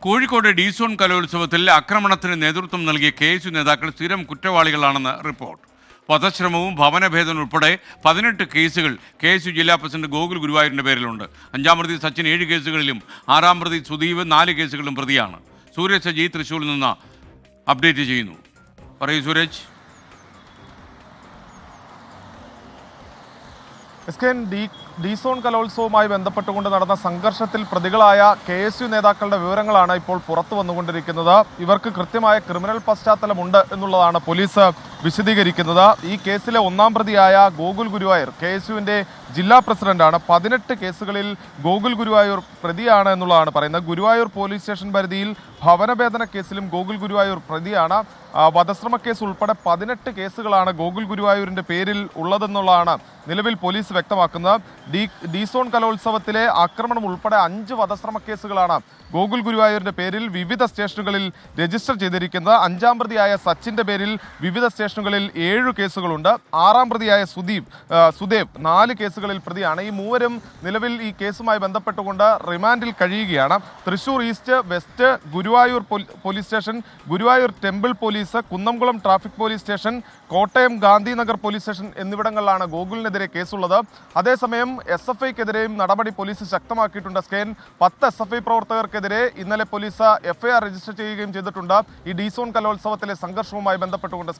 Kozhikode D-zone കലോത്സവത്തിൽ ആക്രമണത്തിന് നേതൃത്വം നൽകിയ KSU നേതാക്കൾ സ്ഥിരം കുറ്റവാളികളാണെന്ന് റിപ്പോർട്ട്. വധശ്രമവും ഭവനഭേദനം ഉൾപ്പെടെ 18 കേസുകൾ KSU ജില്ലാ പ്രസിഡന്റ് ഗോകുൽ ഗുരുവായൂരിന്റെ പേരിലുണ്ട്. 5-ാം പ്രതി സച്ചിൻ 7 കേസുകളിലും 6-ാം പ്രതി സുദീപ് 4 കേസുകളിലും പ്രതിയാണ്. സൂരജ് സജി തൃശ്ശൂരിൽ നിന്ന് അപ്ഡേറ്റ് ചെയ്യുന്നു. പറയൂ സൂരജ്. ഡി-സോൺ കലോത്സവവുമായി ബന്ധപ്പെട്ടുകൊണ്ട് നടന്ന സംഘർഷത്തിൽ പ്രതികളായ KSU നേതാക്കളുടെ വിവരങ്ങളാണ് ഇപ്പോൾ പുറത്തു വന്നുകൊണ്ടിരിക്കുന്നത്. ഇവർക്ക് കൃത്യമായ ക്രിമിനൽ പശ്ചാത്തലമുണ്ട് എന്നുള്ളതാണ് പോലീസ് വിശദീകരിക്കുന്നത്. ഈ കേസിലെ 1-ാം പ്രതിയായ ഗോകുൽ ഗുരുവായൂർ KSUവിൻ്റെ ജില്ലാ പ്രസിഡന്റാണ്. 18 കേസുകളിൽ ഗോകുൽ ഗുരുവായൂർ പ്രതിയാണ് എന്നുള്ളതാണ് പറയുന്നത്. ഗുരുവായൂർ പോലീസ് സ്റ്റേഷൻ പരിധിയിൽ ഭവനഭേദന കേസിലും ഗോകുൽ ഗുരുവായൂർ പ്രതിയാണ്. വധശ്രമ കേസ് ഉൾപ്പെടെ 18 കേസുകളാണ് ഗോകുൽ ഗുരുവായൂരിൻ്റെ പേരിൽ ഉള്ളതെന്നുള്ളതാണ് നിലവിൽ പോലീസ് വ്യക്തമാക്കുന്നത്. ഡി-സോൺ കലോത്സവത്തിലെ ആക്രമണം ഉൾപ്പെടെ 5 വധശ്രമ കേസുകളാണ് ഗോകുൽ ഗുരുവായൂരിൻ്റെ പേരിൽ വിവിധ സ്റ്റേഷനുകളിൽ രജിസ്റ്റർ ചെയ്തിരിക്കുന്നത്. 5-ാം പ്രതിയായ സച്ചിൻ്റെ പേരിൽ വിവിധ സ്റ്റേഷനുകളിൽ 7 കേസുകളുണ്ട്. 6-ാം പ്രതിയായ സുദേവ് 4 കേസുകളിൽ പ്രതിയാണ്. ഈ മൂവരും നിലവിൽ ഈ കേസുമായി ബന്ധപ്പെട്ടുകൊണ്ട് റിമാൻഡിൽ കഴിയുകയാണ്. Thrissur east, west, Guruvayur police station, Guruvayur temple police, Kunnamkulam traffic police station, Kottayam Gandhinagar police station എന്നിവിടങ്ങളിലാണ് ഗോകുലിനെതിരെ കേസുള്ളത്. അതേസമയം SFIക്കെതിരെയും നടപടി പോലീസ് ശക്തമാക്കിയിട്ടുണ്ട്. 10 SFI പ്രവർത്തകർക്കെതിരെ ഇന്നലെ പോലീസ് FIR രജിസ്റ്റർ ചെയ്യുകയും ചെയ്തിട്ടുണ്ട്. ഈ ഡി-സോൺ കലോത്സവത്തിലെ സംഘർഷവുമായി ബന്ധപ്പെട്ടുകൊണ്ട്